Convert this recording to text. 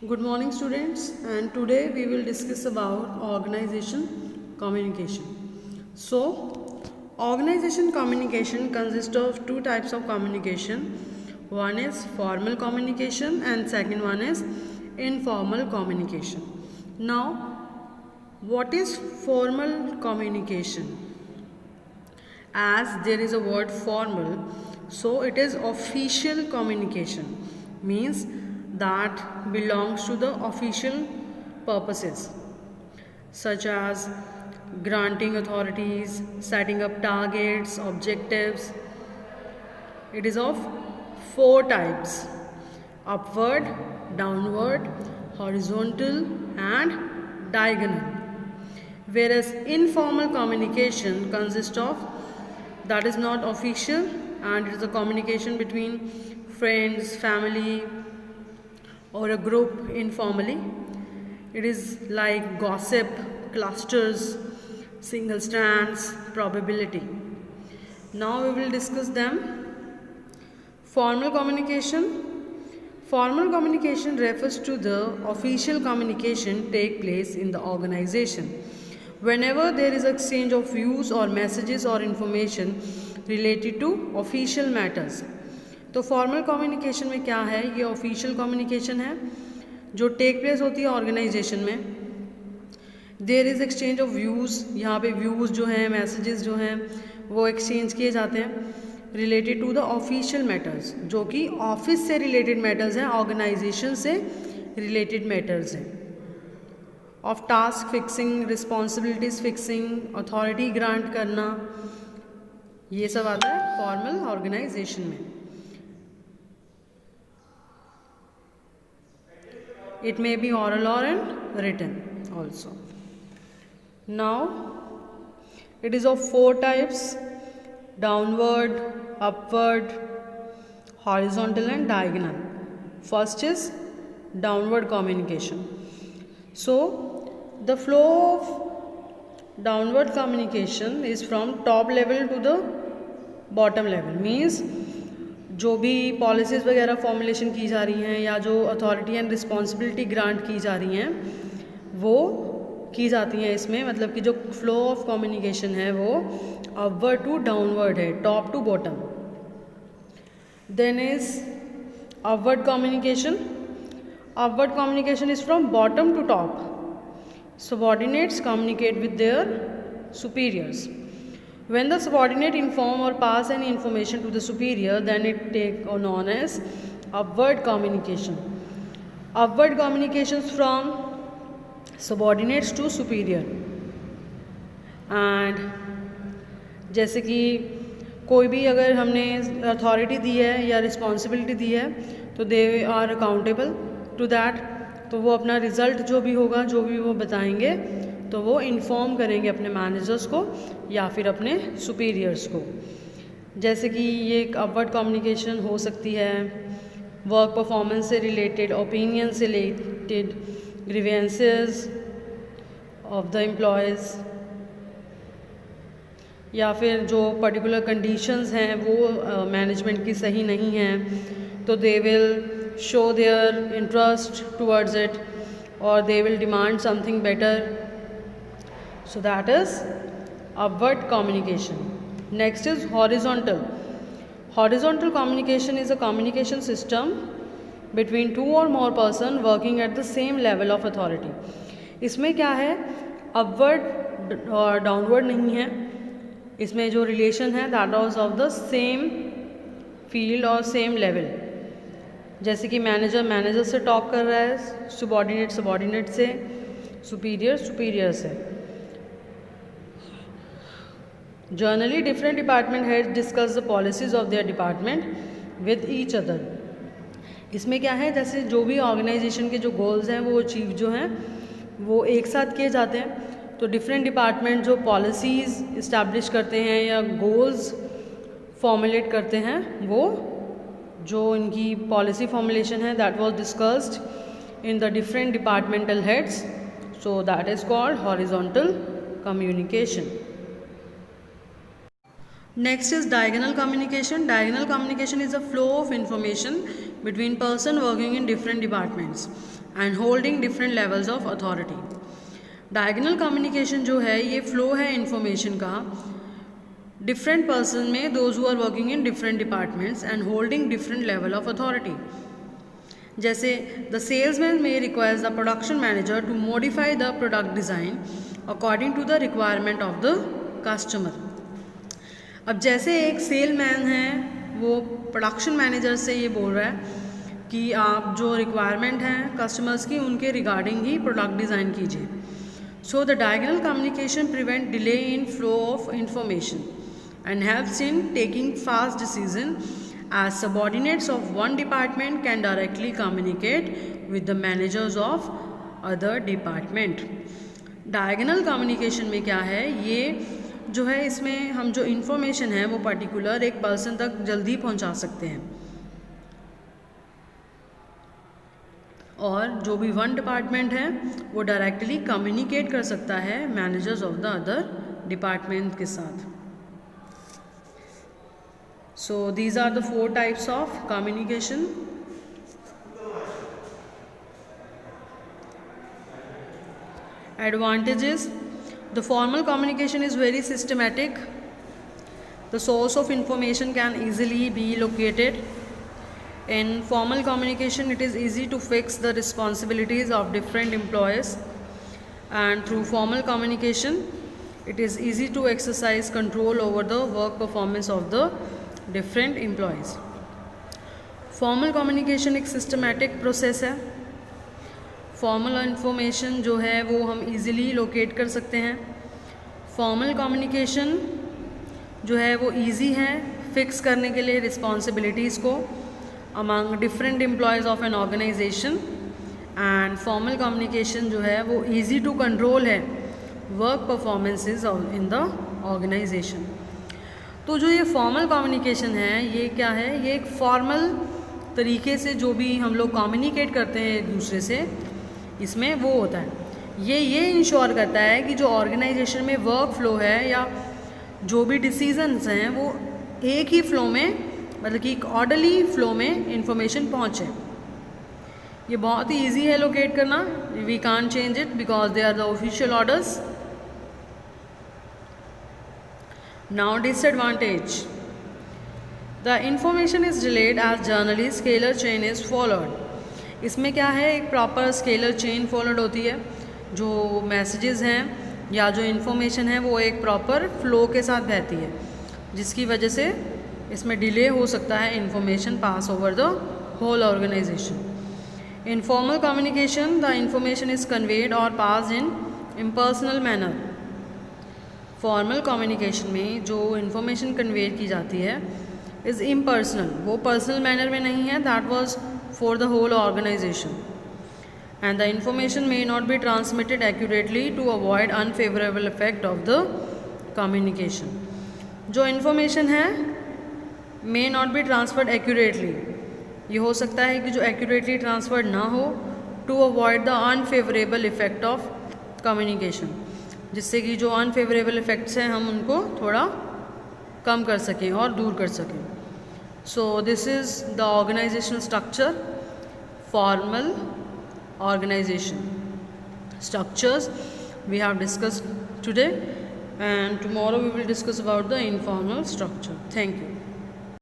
Good morning students, and today we will discuss about organization communication. So organization communication consists of two types of communication. One is formal communication and second one is informal communication. Now what is formal communication? As there is a word formal, so it is official communication, means that belongs to the official purposes such as granting authorities, setting up targets, objectives. It is of four types: upward, downward, horizontal and diagonal. Whereas informal communication consists of that is not official, and it is a communication between friends, family or a group informally. It is like gossip, clusters, single strands, probability. Now we will discuss them. Formal communication. Formal communication refers to the official communication take place in the organization whenever there is exchange of views or messages or information related to official matters. तो formal communication में क्या है? ये official communication है जो take place होती है organisation में. There is exchange of views. यहाँ पे व्यूज़ जो हैं, मैसेजेस जो हैं, वो एक्सचेंज किए जाते हैं related to the official matters, जो कि ऑफिस से रिलेटेड मैटर्स हैं, ऑर्गेनाइजेशन से रिलेटेड मैटर्स हैं. Of task fixing, responsibilities fixing, authority grant करना, ये सब आता है फॉर्मल ऑर्गेनाइजेशन में. It may be oral or written also. Now it is of four types: downward, upward, horizontal and diagonal. First is downward communication. So the flow of downward communication is from top level to the bottom level. Means जो भी policies वगैरह formulation की जा रही हैं या जो authority and responsibility grant की जा रही हैं वो की जाती हैं इसमें. मतलब कि जो फ्लो ऑफ कम्युनिकेशन है वो अपवर्ड टू डाउनवर्ड है, top to bottom. Then is upward communication. Upward communication is from bottom to top. Subordinates communicate with their superiors. When the subordinate inform or pass any information to the superior, then it take known as upward communication. Upward communications from subordinates to superior. And जैसे कि कोई भी अगर हमने authority दी है या responsibility दी है तो they are accountable to that. तो वो अपना रिज़ल्ट जो भी होगा, जो भी वो बताएंगे, तो वो इन्फॉर्म करेंगे अपने मैनेजर्स को या फिर अपने सुपीरियर्स को. जैसे कि ये एक अपवर्ड कम्युनिकेशन हो सकती है वर्क परफॉर्मेंस से रिलेटेड, ओपिनियन से related, grievances of the employees, या फिर जो पर्टिकुलर कंडीशंस हैं वो मैनेजमेंट की सही नहीं हैं तो they will show their interest towards it और they will demand something better. So that is upward communication. Next is horizontal. Horizontal communication is a communication system between two or more person working at the same level of authority. इसमें क्या है? upward और downward नहीं है. इसमें जो relation है that was of the same field और same level. जैसे कि मैनेजर से टॉक कर रहा है, subordinate से, superior से. Generally, different department heads discuss the policies of their department with each other. इसमें क्या है? जैसे जो भी ऑर्गेनाइजेशन के जो गोल्स हैं वो अचीव जो हैं वो एक साथ किए जाते हैं. तो डिफरेंट डिपार्टमेंट जो पॉलिसीज़ इस्टेब्लिश करते हैं या गोल्स फॉर्मुलेट करते हैं, वो जो इनकी पॉलिसी फॉर्मुलेशन है that was discussed in the different departmental heads. So that is called horizontal communication. Next is diagonal communication. Diagonal communication is a flow of information between person working in different departments and holding different levels of authority. Diagonal communication जो है ये flow है information का different person में, those who are working in different departments and holding different level of authority. जैसे the salesman may request the production manager to modify the product design according to the requirement of the customer. अब जैसे एक salesman है वो production manager से ये बोल रहा है कि आप जो रिक्वायरमेंट हैं कस्टमर्स की उनके रिगार्डिंग ही प्रोडक्ट डिज़ाइन कीजिए. So the diagonal communication prevent delay in flow of information and helps in taking fast decision as subordinates of one department can directly communicate with the managers of other department. Diagonal communication में क्या है, ये जो है इसमें हम जो information है वो पर्टिकुलर एक पर्सन तक जल्दी पहुंचा सकते हैं और जो भी वन डिपार्टमेंट है वो डायरेक्टली कम्युनिकेट कर सकता है managers of the other department के साथ. So these are the 4 types of communication. Advantages: the formal communication is very systematic. The source of information can easily be located. In formal communication, it is easy to fix the responsibilities of different employees, and through formal communication, it is easy to exercise control over the work performance of the different employees. Formal communication एक systematic process है. Formal information जो है वो हम easily locate कर सकते हैं. Formal communication जो है वो इजी है फिक्स करने के लिए रिस्पॉन्सिबिलिटीज़ को among different employees of an organisation. And formal communication जो है वो इजी टू कंट्रोल है work performances in the organisation. तो जो ये फॉर्मल कम्युनिकेशन है ये क्या है, ये एक फॉर्मल तरीके से जो भी हम लोग कम्युनिकेट करते हैं एक दूसरे से इसमें वो होता है. ये इंश्योर करता है कि जो ऑर्गेनाइजेशन में वर्क फ्लो है या जो भी डिसीजंस हैं वो एक ही फ्लो में, मतलब कि एक ऑर्डरली फ्लो में इंफॉर्मेशन पहुँचे. ये बहुत ही ईजी है लोकेट करना. We can't change it because they are the official orders. Now disadvantage: the information is delayed as generally scalar chain is followed. इसमें क्या है, एक प्रॉपर स्केलर चेन फॉलोड होती है. जो मैसेजेस हैं या जो इन्फॉर्मेशन है वो एक प्रॉपर फ्लो के साथ बहती है जिसकी वजह से इसमें डिले हो सकता है information pass over the whole organisation. In formal communication the information is conveyed और pass in impersonal manner. Formal communication में जो इन्फॉर्मेशन कन्वे की जाती है इज़ इम्पर्सनल, वो पर्सनल मैनर में नहीं है. That was for the whole organisation and the information may not be transmitted accurately to avoid unfavourable effect of the communication. जो इन्फॉर्मेशन है may not be transferred accurately, ये हो सकता है कि जो एक्यूरेटली ट्रांसफर्ड ना हो to avoid the unfavourable effect of communication, जिससे कि जो अनफेवरेबल इफ़ेक्ट्स हैं हम उनको थोड़ा कम कर सकें और दूर कर सकें. So this is the organisational structure, formal organisation structures we have discussed today, and tomorrow we will discuss about the informal structure. Thank you.